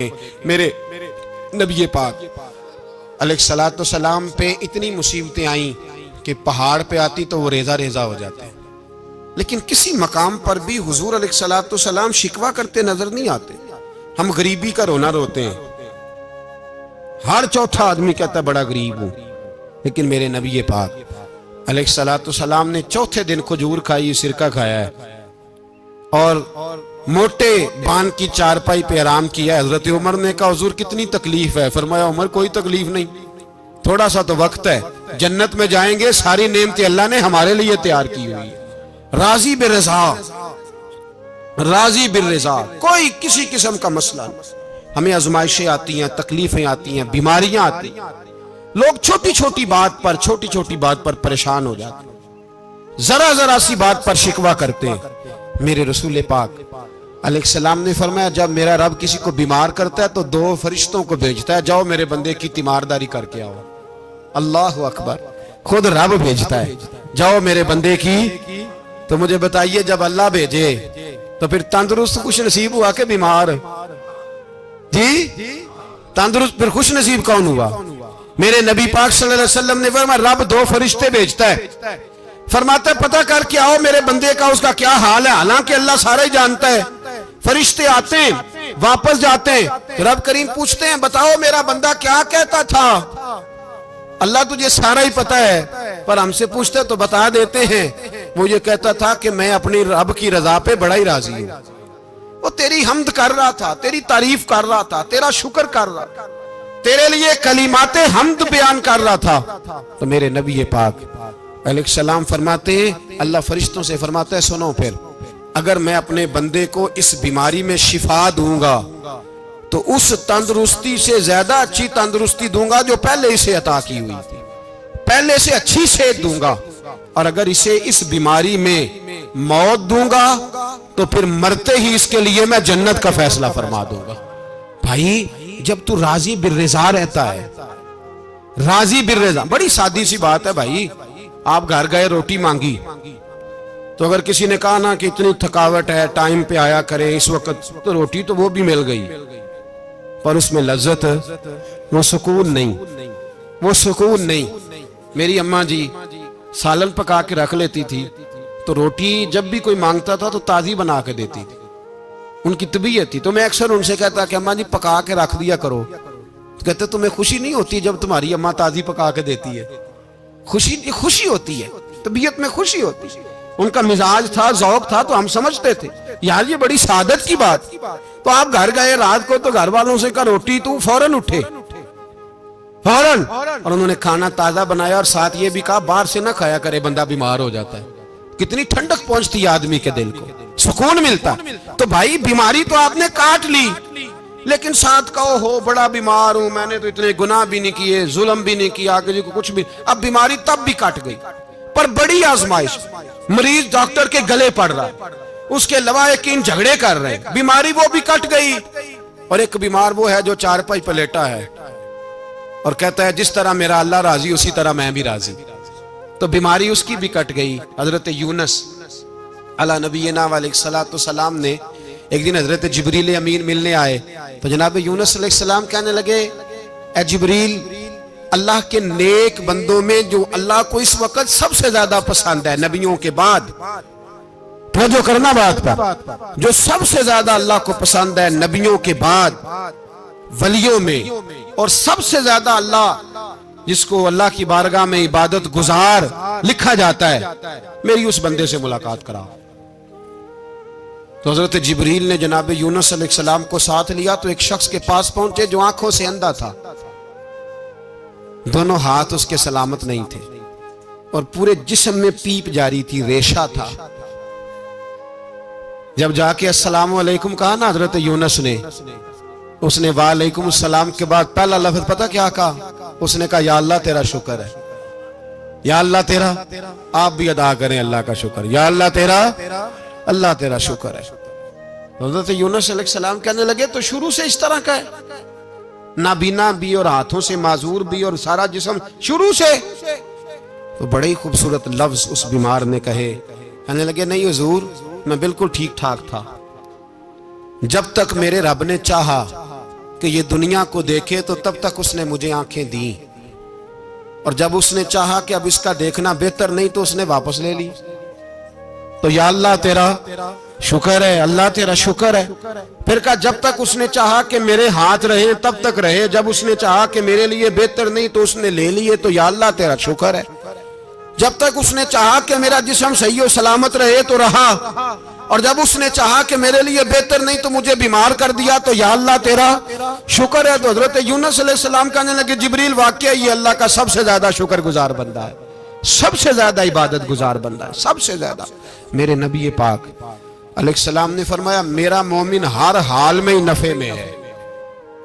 मेरे नबी पाक अलैहिस्सलातु सलाम पे इतनी मुसीबतें आई कि पहाड़ पे आती तो वो रेजा रेजा हो जाते, लेकिन किसी मकाम पर भी हुजूर अलैहिस्सलातु सलाम शिकवा करते नजर नहीं आते। हम गरीबी का रोना रोते हैं, हर चौथा आदमी कहता बड़ा गरीब हूं, लेकिन मेरे नबी पाक अलैहिस्सलातु सलाम ने चौथे दिन खजूर खाई, सिरका खाया है और मोटे बान की चारपाई पे आराम किया। हजरत उमर ने कहा हुजूर कितनी तकलीफ है? फरमाया उमर कोई तकलीफ नहीं, थोड़ा सा तो वक्त है, जन्नत में जाएंगे, सारी नेमतें अल्लाह ने हमारे लिए तैयार की हुई है। राजी बिरज़ा, राजी बिरज़ा, कोई किसी किस्म का मसला नहीं। हमें आजमाइशें आती हैं, तकलीफें आती हैं, बीमारियां आती हैं, लोग छोटी छोटी बात पर परेशान हो जाते हैं, जरा जरा सी बात पर शिकवा करते हैं। मेरे रसूल पाक अलैहिस्सलाम ने फरमाया जब मेरा रब किसी को बीमार करता है तो दो फरिश्तों को भेजता है, जाओ मेरे बंदे की तीमारदारी करके आओ। अल्लाह अकबर, खुद रब भेजता है, जाओ मेरे बंदे की। तो मुझे बताइए जब अल्लाह भेजे तो फिर तंदुरुस्त खुश नसीब हुआ के बीमार? जी तंदुरुस्त फिर खुश नसीब कौन हुआ? मेरे नबी पाक सल्लल्लाहु अलैहि वसल्लम ने फरमाया रब दो फरिश्ते भेजता है, फरमाता है पता करके आओ मेरे बंदे का उसका क्या हाल है। हालांकि अल्लाह सारा ही जानता है, फरिश्ते आते हैं वापस जाते हैं, तो रब करीम पूछते हैं बताओ मेरा बंदा क्या कहता था। अल्लाह तुझे सारा ही पता है, पर हमसे पूछते तो बता देते हैं, वो ये कहता था कि मैं अपनी रब की रजा पे बड़ा ही राजी हूं। वो तेरी हमद कर रहा था, तेरी तारीफ कर रहा था, तेरा शुक्र कर रहा था, तेरे लिए कलीमाते हमद बयान कर रहा था। तो मेरे नबी पाक अलैहिस्सलाम फरमाते हैं, अल्लाह फरिश्तों से फरमाता है सुनो फिर अगर मैं अपने बंदे को इस बीमारी में शिफा दूंगा तो उस तंदुरुस्ती से ज्यादा अच्छी तंदुरुस्ती दूंगा जो पहले इसे अता की हुई थी, पहले से अच्छी सेहत दूंगा। और अगर इसे इस बीमारी में मौत दूंगा तो फिर मरते ही इसके लिए मैं जन्नत का फैसला फरमा दूंगा। भाई जब तू राजी बिर्रिज़ा रहता है, राजी बिर्रिज़ा, बड़ी सादी सी बात है भाई। आप घर गए रोटी मांगी तो अगर किसी ने कहा ना कि इतनी थकावट है टाइम पे आया करें इस वक्त, तो रोटी तो वो भी मिल गई पर उसमें लज्जत, वो सुकून नहीं, वो सुकून नहीं। मेरी अम्मा जी सालन पका के रख लेती थी तो रोटी जब भी कोई मांगता था तो ताजी बना के देती थी, उनकी तबीयत थी। तो मैं अक्सर उनसे कहता कि अम्मा जी पका के रख दिया करो। तो कहते तुम्हें खुशी नहीं होती जब तुम्हारी अम्मा ताजी पका के देती है? खुशी होती है, तबीयत में खुशी होती है। उनका मिजाज था, जौक था, तो हम समझते थे यार ये बड़ी सादत की बात। तो आप घर गए रात को तो घर वालों से कहा रोटी, तू फौरन उठे, फौरन। और उन्होंने खाना ताजा बनाया और साथ ये भी कहा बाहर से ना खाया करे, बंदा बीमार हो जाता है। कितनी ठंडक पहुंचती है आदमी के दिल को, सुकून मिलता। तो भाई बीमारी तो आपने काट ली, लेकिन साथ कहो हो बड़ा बीमार हूं, मैंने तो इतने गुनाह भी नहीं किए, जुल्म भी नहीं किया, किसी को कुछ भी। अब बीमारी तब भी कट गई, पर बड़ी आजमाइश, मरीज डॉक्टर के गले पड़ रहा, उसके लवाहिकीन झगड़े कर रहे हैं, बीमारी वो भी कट गई। और एक बीमार वो है जो चारपाई पर लेटा है और कहता है जिस तरह मेरा अल्लाह राजी उसी तरह मैं भी राजी। तो बीमारी उसकी भी कट गई। हजरत यूनुस अला नबीना अलैहिस्सलातु सलाम ने एक दिन हजरत जिब्रील अमीन मिलने आए तो जनाब यूनुस अलैहिस्सलाम कहने लगे ए जिब्रील, अल्लाह के नेक बंदों में जो अल्लाह को इस वक्त सबसे ज्यादा पसंद है नबियों के बाद, जो करना बात पर, जो सबसे ज्यादा अल्लाह को पसंद है नबियों के बाद वलियों में, और सबसे ज्यादा अल्लाह जिसको अल्लाह की बारगाह में इबादत गुजार लिखा जाता है, मेरी उस बंदे से मुलाकात कराओ। तो हजरत जिब्रील ने जनाब यूनुस अलैहिस्सलाम को साथ लिया तो एक शख्स के पास पहुंचे जो आंखों से अंधा था, दोनों हाथ उसके सलामत नहीं थे और पूरे जिस्म में पीप जारी थी, रेशा था। जब जाके अस्सलाम वालेकुम कहा ना हजरत यूनुस ने, उसने वालेकुम सलाम के बाद पहला लफ्ज पता क्या कहा? उसने कहा या अल्लाह तेरा शुक्र है, या अल्लाह तेरा, आप भी अदा करें अल्लाह का शुक्र, या अल्लाह तेरा, अल्लाह तेरा शुक्र है। हज़रत यूनुस अलैहिस्सलाम कहने लगे तो शुरू से इस तरह का है, नाबीना भी और हाथों से माजूर भी और सारा जिस्म शुरू से। तो बड़े ही खूबसूरत लफ्ज उस बीमार ने कहे, कहने लगे नहीं हुजूर मैं बिल्कुल ठीक ठाक था, जब तक मेरे रब ने चाहा कि ये दुनिया को देखे, तो तब तक उसने मुझे आंखें दी, और जब उसने चाहा कि अब इसका देखना बेहतर नहीं तो उसने वापस ले ली। तो या अल्लाह तेरा शुक्र है, अल्लाह तेरा शुक्र है। फिर कहा जब तक उसने चाहा कि मेरे हाथ रहे तब तक रहे, जब उसने चाहा कि मेरे लिए बेहतर नहीं तो उसने ले लिए, तो या अल्लाह तेरा शुक्र है। जब तक उसने चाहा कि मेरा जिस्म सही और सलामत रहे तो रहा, और जब उसने चाहा कि मेरे लिए बेहतर नहीं तो मुझे बीमार कर दिया, तो या अल्लाह तेरा शुक्र है। तो हजरत यूनुस अलैहिस्सलाम कहने लगे जिब्रील वाकई ये अल्लाह का सबसे ज्यादा शुक्रगुजार बंदा है, सबसे ज्यादा इबादत गुजार बंदा है, सबसे ज्यादा। मेरे नबी पाक अलैहिस्सलाम ने फरमाया मेरा मोमिन हर हाल में ही नफे में है।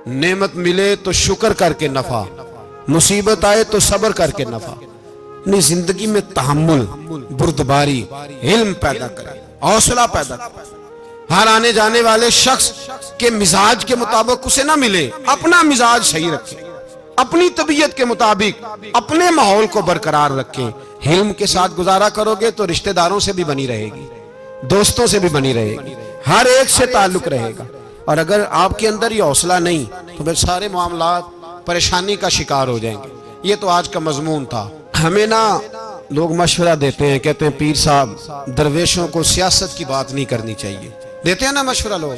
नेमत मिले तो शुक्र करके नफा, मुसीबत आए तो सब्र करके नफा। अपनी जिंदगी में तहम्मुल, बुर्दबारी, इल्म पैदा करे, हौसला पैदा करे। हर आने जाने वाले शख्स के मिजाज के मुताबिक उसे ना मिले, अपना मिजाज सही रखे, अपनी तबीयत के मुताबिक अपने माहौल को बरकरार रखे। हिल्म के साथ गुजारा करोगे तो रिश्तेदारों से भी बनी रहेगी, दोस्तों से भी बनी रहेगी, हर एक से ताल्लुक रहेगा। और अगर आपके अंदर ये हौसला नहीं तो फिर सारे मामलात परेशानी का शिकार हो जाएंगे। ये तो आज का मजमून था। हमें ना लोग मशवरा देते हैं, कहते हैं पीर साहब दरवेशों को सियासत की बात नहीं करनी चाहिए। देते हैं ना मशवरा लोग,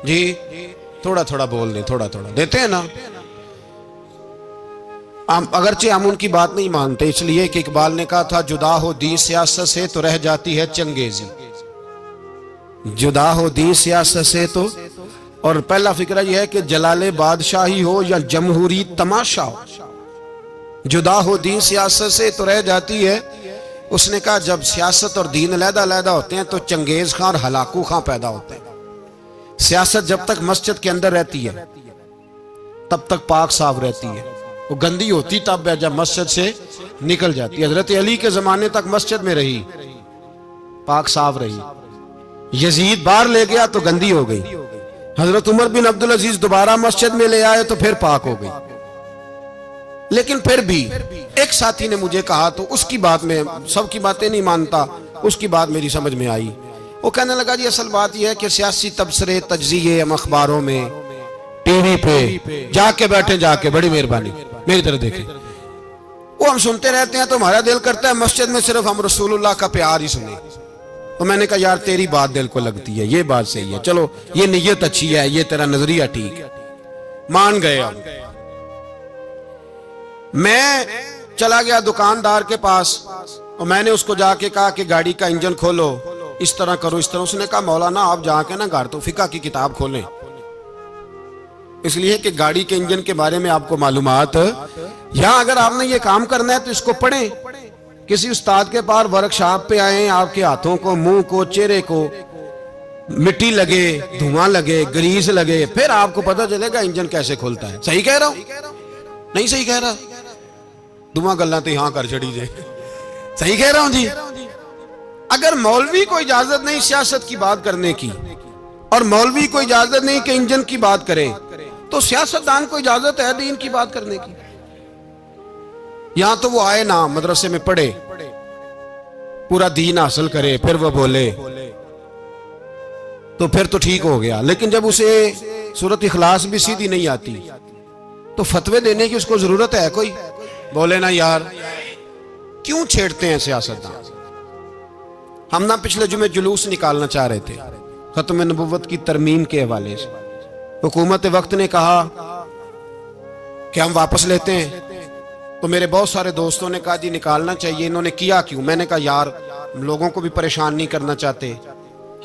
जी थोड़ा थोड़ा बोल दे, थोड़ा थोड़ा देते हैं ना। अगरचे हम उनकी बात नहीं मानते, इसलिए कि इकबाल ने कहा था जुदा हो दी सियासत से तो रह जाती है चंगेजी, जुदा हो दी सियासत से तो। और पहला फिक्र यह है कि जलाले बादशाही हो या जमहूरी तमाशा हो, जुदा हो दीन सियासत से तो रह जाती है। उसने कहा जब सियासत और दीन अलहदा होते हैं तो चंगेज खां और हलाकू खां पैदा होते हैं। सियासत जब तक मस्जिद के अंदर रहती है तब तक पाक साफ रहती है, वो गंदी होती तब है जब मस्जिद से निकल जाती है। हजरत अली के जमाने तक मस्जिद में रही, पाक साफ रही। यजीद बाहर ले गया तो गंदी हो गई। हजरत उमर बिन अब्दुल अजीज दोबारा मस्जिद में ले आए तो फिर पाक हो गई। लेकिन फिर भी एक साथी ने मुझे कहा, तो उसकी बात में सबकी बातें नहीं मानता, उसकी बात मेरी समझ में आई। वो कहने लगा जी असल बात यह है कि सियासी तबसरे तज्जिए हम अखबारों में टीवी पे जाके बैठे, जाके बड़ी मेहरबानी मेरी तरफ देखें, वो हम सुनते रहते हैं तो हमारा दिल करता है मस्जिद में सिर्फ हम रसूलुल्लाह का प्यार ही सुने। तो मैंने कहा यार तेरी बात दिल को लगती है, ये बात सही है, चलो ये नीयत अच्छी है, ये तेरा नजरिया ठीक है, मान गए हम। मैं चला गया दुकानदार के पास और मैंने उसको जाके कहा कि गाड़ी का इंजन खोलो, इस तरह करो, इस तरह। उसने कहा मौलाना आप जाके ना घर तो फिका की किताब खोलें, इसलिए कि गाड़ी के इंजन के बारे में आपको मालूमात, यहां अगर आपने ये काम करना है तो इसको पढ़ें, किसी उस्ताद के पास वर्कशॉप पे आए, आपके हाथों को, मुंह को, चेहरे को मिट्टी लगे, धुआं लगे, ग्रीस लगे, फिर आपको पता चलेगा इंजन कैसे खुलता है। सही कह रहा हूं नहीं सही कह रहा? धुआं गल्ला तो यहां कर छड़ी जे, सही कह रहा हूं जी। अगर मौलवी को इजाजत नहीं सियासत की बात करने की और मौलवी को इजाजत नहीं कि इंजन की बात करे, तो सियासतदान को इजाजत है दीन की बात करने की। यहां तो वो आए ना, मदरसे में पढ़े, पूरा दीन हासिल करे, फिर वो बोले तो फिर तो ठीक हो गया। लेकिन जब उसे सूरत इखलास भी सीधी नहीं आती तो फतवे देने की उसको जरूरत है कोई? बोले ना यार क्यों छेड़ते हैं सियासतदान। हम ना पिछले जुमे जुलूस निकालना चाह रहे थे खत्म नबुव्वत की तरमीम के हवाले से। हुकूमत वक्त ने कहा कि हम वापस लेते हैं, तो मेरे बहुत सारे दोस्तों ने कहा जी निकालना चाहिए। इन्होंने किया क्यों? मैंने कहा यार लोगों को भी परेशान नहीं करना चाहते,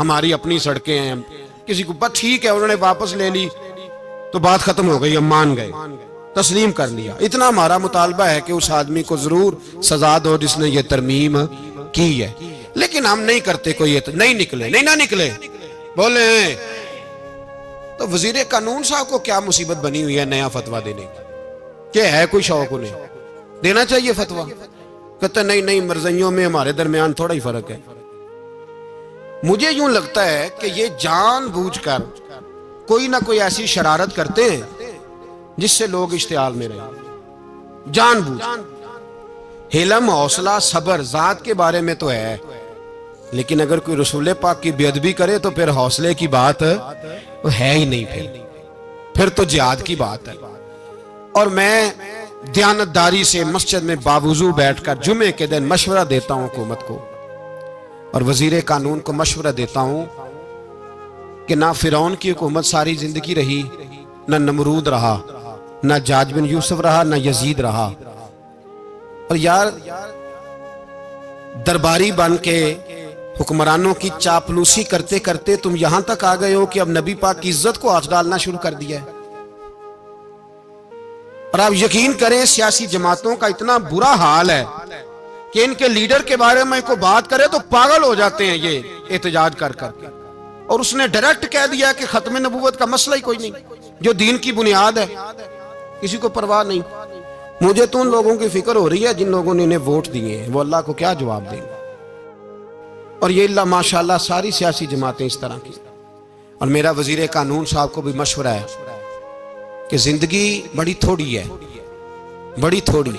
हमारी अपनी सड़कें हैं, किसी को बस ठीक है, उन्होंने वापस ले ली तो बात खत्म हो गई, हम मान गए, तस्लीम कर लिया। इतना हमारा मुतालबा है कि उस आदमी को जरूर सजा दो जिसने ये तरमीम की है। लेकिन हम नहीं करते, कोई नहीं निकले, नहीं ना निकले, बोले तो वजीर कानून साहब को क्या मुसीबत बनी हुई है नया फतवा देने की? क्या है कोई शौक उन्हें देना चाहिए फतवा? कहते नहीं नहीं मर्जियों में हमारे दरमियान थोड़ा ही फर्क है। मुझे यूं लगता है कि ये जानबूझकर कोई ना कोई ऐसी शरारत करते हैं जिससे लोग इश्तियाल में रहे, जानबूझ। हिलम, हौसला, सब्र जात के बारे में तो है, लेकिन अगर कोई रसूल पाक की बेअदबी करे तो फिर हौसले की बात है ही नहीं। फिर तो जिहाद की बात है। और मैं दयानतदारी से मस्जिद में बावजू बैठकर जुमे के दिन मशवरा देता हूं हुकूमत को और वजीर कानून को मशवरा देता हूं कि ना फिरौन की हुकूमत सारी जिंदगी रही, ना नमरूद रहा, ना जाज बिन यूसुफ रहा, ना यजीद रहा। और यार दरबारी बन के हुक्मरानों की चापलूसी करते करते तुम यहां तक आ गए हो कि अब नबी पाक की इज्जत को आंच डालना शुरू कर दिया है। और आप यकीन करें सियासी जमातों का इतना बुरा हाल है कि इनके लीडर के बारे में कोई बात करे तो पागल हो जाते हैं ये एहतजाज कर करके। और उसने डायरेक्ट कह दिया कि खत्म नबूवत का मसला ही कोई नहीं, जो दीन की बुनियाद है, किसी को परवाह नहीं। मुझे तो उन लोगों की फिक्र हो रही है जिन लोगों ने इन्हें वोट दिए हैं, वो अल्लाह को क्या जवाब देंगे। और ये अल्लाह माशाल्लाह सारी सियासी जमातें इस तरह की। और मेरा वजीर कानून साहब को भी मशवरा है कि जिंदगी बड़ी थोड़ी है, बड़ी थोड़ी।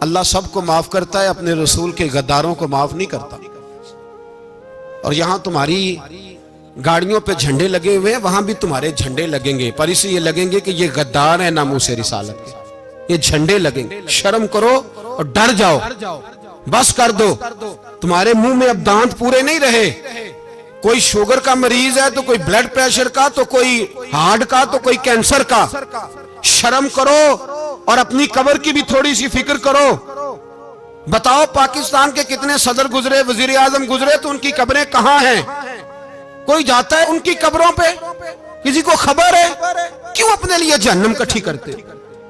अल्लाह सबको माफ करता है, अपने रसूल के गद्दारों को माफ नहीं करता। और यहां तुम्हारी गाड़ियों पे झंडे लगे हुए हैं, वहां भी तुम्हारे झंडे लगेंगे, पर इसलिए लगेंगे कि ये गद्दार है नामूस रिसालत के। ये झंडे लगेंगे। शर्म करो और डर जाओ, बस कर दो। तुम्हारे मुंह में अब दांत पूरे नहीं रहे। कोई शुगर का मरीज है तो कोई ब्लड प्रेशर का, तो कोई हार्ट का, तो कोई कैंसर का। शर्म करो और अपनी कब्र की भी थोड़ी सी फिक्र करो। बताओ पाकिस्तान के कितने सदर गुजरे, वजीर आजम गुजरे, तो उनकी कब्रें कहां हैं? कोई जाता है उनकी कब्रों पे? किसी को खबर है? क्यों अपने लिए जहन्नम इकट्ठी करते?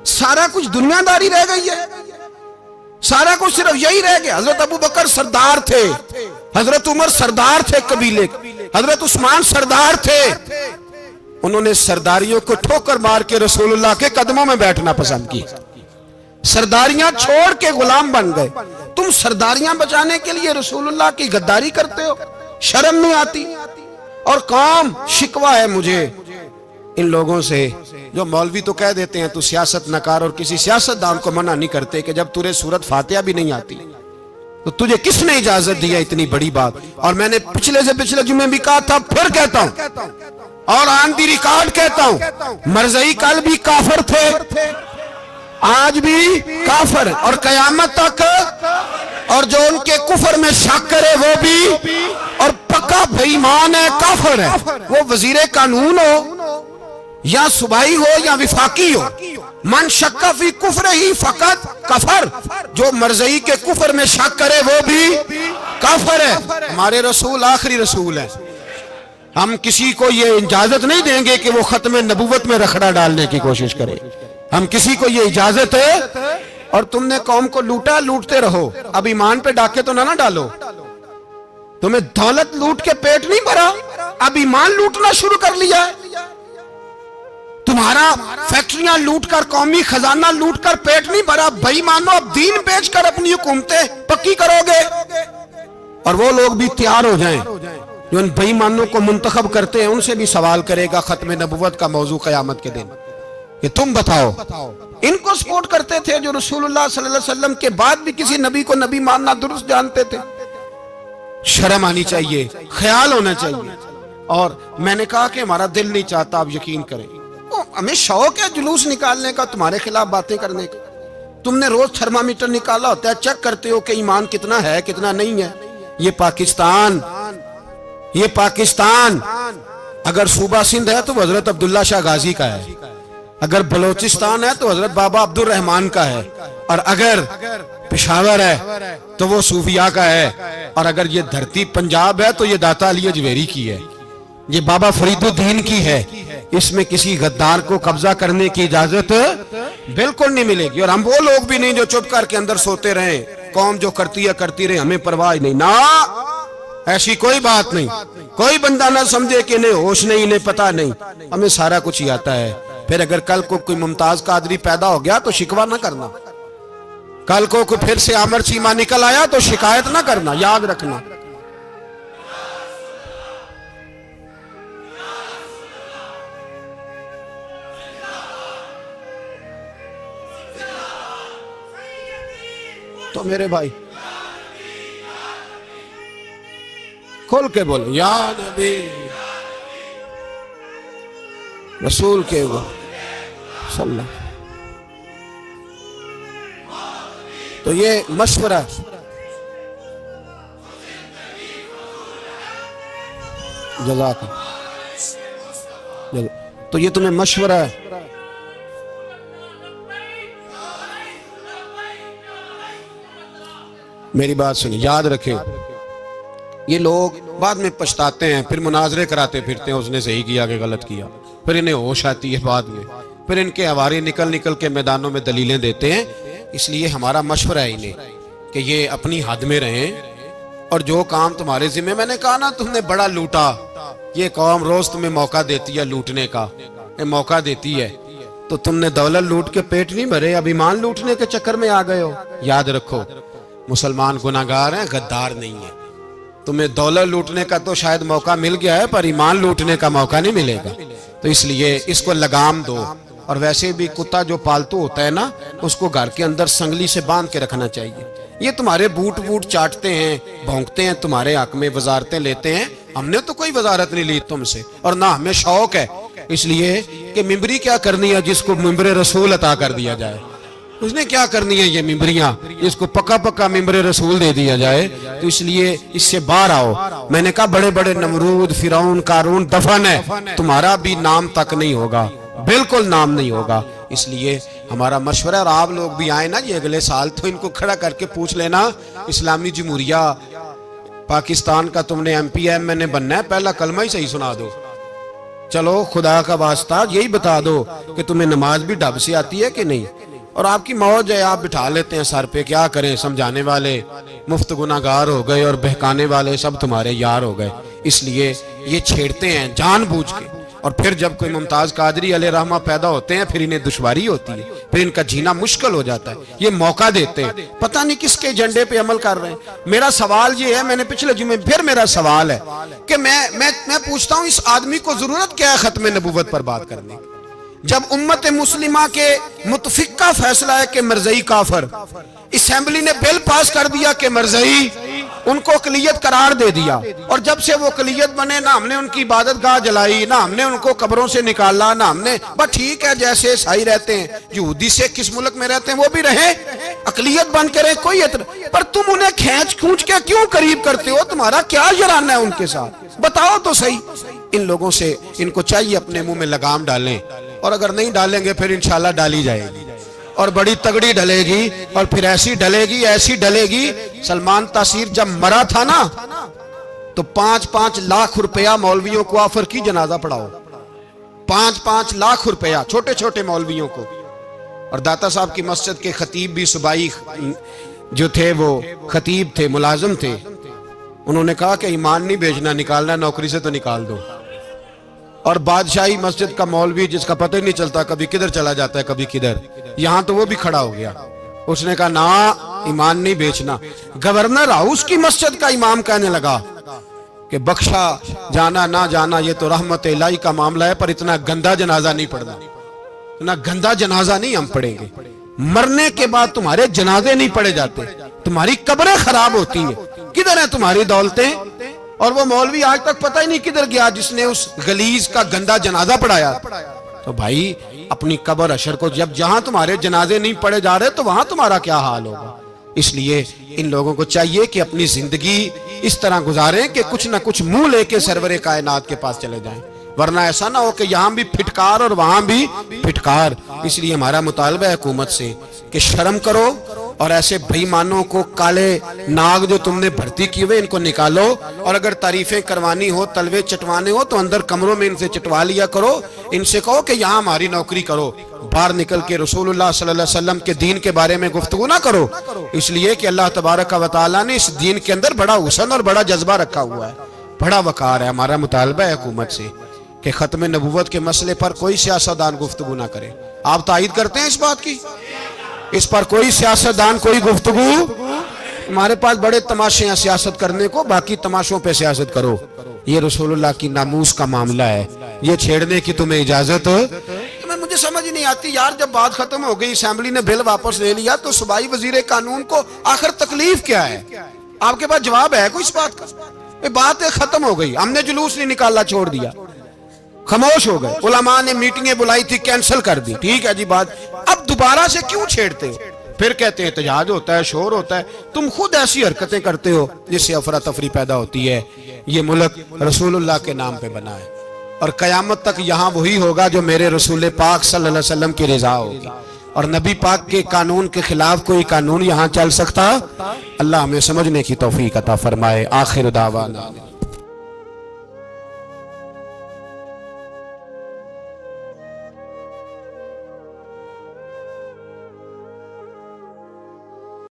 सारा कुछ दुनियादारी रह गई है, सारा कुछ सिर्फ यही रह गया। हजरत अबू बकर सरदार थे, हजरत उमर सरदार थे कबीले, हजरत उस्मान सरदार थे। उन्होंने सरदारियों को ठोकर मार के रसूलुल्लाह के कदमों में बैठना पसंद किया। सरदारियां छोड़ के गुलाम बन गए। तुम सरदारियां बचाने के लिए रसूलुल्लाह की गद्दारी करते हो, शर्म नहीं आती? और काम शिकवा है मुझे इन लोगों से जो मौलवी तो कह देते हैं तू सियासत न कर, और किसी सियासतदान को मना नहीं करते कि जब तुझे सूरत फातिहा भी नहीं आती तो तुझे किसने इजाजत दी है इतनी बड़ी बात। और मैंने पिछले से पिछले जुम्मे भी कहा था, फिर कहता हूं और ऑन दी रिकॉर्ड कहता हूं, मरज़ई कल भी काफिर थे, आज भी काफिर और कयामत तक। और जो उनके कुफर में शक करे वो भी, और पक्का बेईमान है, काफिर है। वो वजीर कानून हो या सुबाई हो या विफाकी हो, मन शक्का फी कुफर ही फकत कफर। जो मरज़ई के कुफर में शक करे वो भी काफिर है। हमारे रसूल आखिरी रसूल है। हम किसी को ये इजाजत नहीं देंगे कि वो खत्म नबूवत में रखड़ा डालने की कोशिश करे। हम किसी को ये इजाजत है। और तुमने कौम को लूटा, लूटते रहो। अब ईमान पे डाके तो ना डालो। तुम्हें दौलत लूट के पेट नहीं भरा, अब ईमान लूटना शुरू कर लिया है। तुम्हारा फैक्ट्रियां लूटकर, कौमी खजाना लूटकर पेट नहीं भरा। बेईमानो, अब दीन बेचकर अपनी हुकूमतें पक्की करोगे। और वो लोग भी तैयार हो जाएं जो इन बेईमानों को मुंतखब करते हैं, उनसे भी सवाल करेगा खत्म नबुव्वत का मौजू कयामत के दिन कि तुम बताओ। इनको सपोर्ट करते थे जो रसूलुल्लाह सल्लल्लाहु अलैहि वसल्लम के बाद भी किसी नबी को नबी मानना दुरुस्त जानते थे। शर्म आनी चाहिए, ख्याल होना चाहिए। और मैंने कहा कि हमारा दिल नहीं चाहता, आप यकीन करें, हमें शौक है जुलूस निकालने का, तुम्हारे खिलाफ बातें करने का। तुमने रोज थर्मामीटर निकाला होता है, चेक करते हो कि ईमान कितना है कितना नहीं है। ये पाकिस्तान अगर सूबा सिंध है तो हजरत अब्दुल्ला शाह गाजी का है, अगर बलोचिस्तान है तो हजरत बाबा अब्दुल रहमान का है, और अगर पेशावर है तो वो सूफिया का है, और अगर ये धरती पंजाब है तो ये दाता अली अजमेरी की है, ये बाबा फरीदुद्दीन की है। इसमें किसी गद्दार को कब्जा करने की इजाजत बिल्कुल नहीं मिलेगी। और हम वो लोग भी नहीं जो चुप करके अंदर सोते रहे, कौम जो करती है करती रहे, हमें परवाह नहीं। ना, ऐसी कोई बात नहीं। कोई बंदा ना समझे कि इन्हें होश नहीं, इन्हें पता नहीं, हमें सारा कुछ ही आता है। फिर अगर कल को कोई मुमताज कादरी पैदा हो गया तो शिकवा ना करना। कल को कोई फिर से आमर चीमा निकल आया तो शिकायत ना करना, याद रखना। तो मेरे भाई खोल के बोलो, या नबी रसूल के वो सल्लल्लाहु। तो ये मशवरा, जज़ाक, तो ये तुम्हें मशवरा है। मेरी बात सुनिए, याद रखें, ये लोग बाद में पछताते हैं, फिर मुनाजरे कराते फिरते हैं, उसने सही किया कि गलत किया, फिर इन्हें होश आती है बाद में, फिर इनके हवारे निकल निकल के मैदानों में दलीलें देते हैं। इसलिए हमारा मशवरा है इन्हें कि ये अपनी हद में रहें और जो काम तुम्हारे जिम्मे, मैंने कहा ना तुमने बड़ा लूटा, ये कौम रोज तुम्हें मौका देती है लूटने का, ये मौका देती है, तो तुमने दौलत लूट के पेट नहीं भरे, अब ईमान लूटने के चक्कर में आ गए हो। याद रखो, मुसलमान गुनाहगार हैं, गद्दार नहीं है। तुम्हें दौलत लूटने का तो शायद मौका मिल गया है, पर ईमान लूटने का मौका नहीं मिलेगा। तो इसलिए इसको लगाम दो। और वैसे भी कुत्ता जो पालतू होता है ना, उसको घर के अंदर संगली से बांध के रखना चाहिए। ये तुम्हारे बूट बूट चाटते हैं, भौंकते हैं, तुम्हारे हक में वजारतें लेते हैं। हमने तो कोई वजारत नहीं ली तुमसे, और ना हमें शौक है इसलिए कि मिंबरी क्या करनी है जिसको मिंबरे रसूल अता कर दिया जाए। उसने क्या करनी है ये मिंबरियां, इसको पक्का पक्का मिंबरे रसूल दे दिया जाए। तो इसलिए इससे बाहर आओ। मैंने कहा बड़े बड़े नमरूद, फिरौन, कारून दफन है, तुम्हारा भी नाम तक नहीं होगा, बिल्कुल नाम नहीं होगा। इसलिए हमारा मशवरा, और आप लोग भी आए ना ये अगले साल, तो इनको खड़ा करके पूछ लेना, इस्लामी जमहूरिया पाकिस्तान का तुमने MPM बनना है, पहला कलमा ही सही सुना दो। चलो खुदा का वास्ता यही बता दो कि तुम्हें नमाज भी ढब से आती है कि नहीं। और आपकी मौज है, आप बिठा लेते हैं सर पे, क्या करें, समझाने वाले मुफ्त गुनाहगार हो गए और बहकाने वाले सब तुम्हारे यार हो गए। इसलिए ये छेड़ते हैं जानबूझ के। और फिर जब कोई मुमताज कादरी अलैहि रहमा पैदा होते हैं, फिर इन्हें दुश्वारी होती है, फिर इनका जीना मुश्किल हो जाता है। ये मौका देते हैं, पता नहीं किसके एजेंडे पे अमल कर रहे हैं। मेरा सवाल ये है, मैंने पिछले जुमे फिर मेरा सवाल है कि मैं पूछता हूँ, इस आदमी को जरूरत क्या है खत्म नबूवत पर बात करने की, जब उम्मत मुस्लिमा के मुतफिका फैसला है कि मरज़ई काफर, असेंबली ने बिल पास कर दिया कि मरज़ई, उनको अक़लियत करार दे दिया। और जब से वो अक़लियत बने, ना हमने उनकी इबादत गाह जलाई, ना हमने उनको कब्रों से निकाला, ना हमने, बस ठीक है जैसे ईसाई रहते हैं, यहूदी से किस मुल्क में रहते हैं वो भी रहे, अक़लियत बन के रहे, कोई पर तुम उन्हें खींच खूंच के क्यों करीब करते हो? तुम्हारा क्या जराना है उनके साथ, बताओ तो सही। इन लोगों से इनको चाहिए अपने मुंह में लगाम डालें, और अगर नहीं डालेंगे फिर इंशाल्लाह डाली जाएगी, और बड़ी तगड़ी डलेगी, और फिर ऐसी डलेगी, ऐसी डलेगी। सलमान तासीर जब मरा था ना, तो 5-5 लाख रुपया मौलवियों को ऑफर की, जनाजा पढ़ाओ। 5-5 लाख रुपया छोटे छोटे मौलवियों को। और दाता साहब की मस्जिद के खतीब भी सुबाई जो थे, वो खतीब थे, मुलाजिम थे, उन्होंने कहा कि ईमान नहीं बेचना, निकालना नौकरी से तो निकाल दो। और बादशाही मस्जिद का मौलवी जिसका पता ही नहीं चलता, कभी किधर चला जाता है कभी किधर, यहां तो वो भी खड़ा हो गया। उसने कहा ना, ईमान नहीं बेचना। गवर्नर हाउस की मस्जिद का इमाम कहने लगा कि बख्शा जाना ना जाना ये तो रहमत इलाही का मामला है, पर इतना गंदा जनाजा नहीं पढ़ना, इतना गंदा जनाजा नहीं हम पढ़ेंगे। मरने के बाद तुम्हारे जनाजे नहीं पढ़े जाते, तुम्हारी कब्रें खराब होती है, किधर है तुम्हारी दौलतें? और वो मौलवी आज तक पता ही नहीं किधर गया जिसने उस गलीज का गंदा जनाजा पढ़ाया। तो भाई अपनी कब्र अशर को, जब जहां तुम्हारे जनाजे नहीं पढ़े जा रहे तो वहां तुम्हारा क्या हाल होगा। इसलिए इन लोगों को चाहिए कि अपनी जिंदगी इस तरह गुजारें कि कुछ ना कुछ मुंह लेके सरवरे कायनात के पास चले जाएं, वरना ऐसा ना हो कि यहां भी फिटकार और वहां भी फिटकार। इसलिए हमारा मुतालबा है हुकूमत से कि शर्म करो, और ऐसे बेईमानों को, काले नाग जो तुमने भर्ती किए हुए, इनको निकालो। और अगर तारीफें करवानी हो, तलवे चटवाने हो, तो अंदर कमरों में इनसे चटवा लिया करो। इनसे कहो कि यहाँ हमारी नौकरी करो, बाहर निकल के रसूलुल्लाह सल्लल्लाहु अलैहि वसल्लम के दीन के बारे में गुफ्तगू ना करो। इसलिए कि अल्लाह तबारक व तआला ने इस दीन के अंदर बड़ा हुस्न और बड़ा जज्बा रखा हुआ है, बड़ा वकार है। हमारा मुतालबा है हुकूमत से कि खत्म नबूवत के मसले पर कोई सियासतदान गुफ्तगू ना करे। आप तायद करते हैं इस बात की? इस पर कोई सियासतदान, कोई गुफ्तगू? हमारे पास बड़े तमाशे हैं सियासत करने को, बाकी तमाशों पे सियासत करो। ये रसूलुल्लाह की नामूस का मामला है, ये छेड़ने की तुम्हें इजाजत? मुझे समझ नहीं आती यार, जब बात खत्म हो गई, असेंबली ने बिल वापस ले लिया, तो सूबाई वजीर कानून को आखिर तकलीफ क्या है? आपके पास जवाब है कोई इस बात का? बात खत्म हो गई, हमने जुलूस नहीं निकाला, छोड़ दिया। खामोश हो गए। उलमा ने मीटिंगें बुलाई थी, कैंसिल कर दी। ठीक है जी बात, अब दोबारा से क्यों छेड़ते हो? फिर कहते हैं एहतजाज होता है, शोर होता है। तुम खुद ऐसी हरकतें करते हो जिससे अफरा तफरी पैदा होती है। ये मुल्क रसूलुल्लाह के नाम पे बना है और कयामत तक यहाँ वही होगा जो मेरे रसूल पाक सल्लल्लाहु अलैहि वसल्लम की रिजा होगी। और नबी पाक के कानून के खिलाफ कोई कानून यहाँ चल सकता? अल्लाह हमें समझने की तौफीक अता फरमाए। आखिर दावाना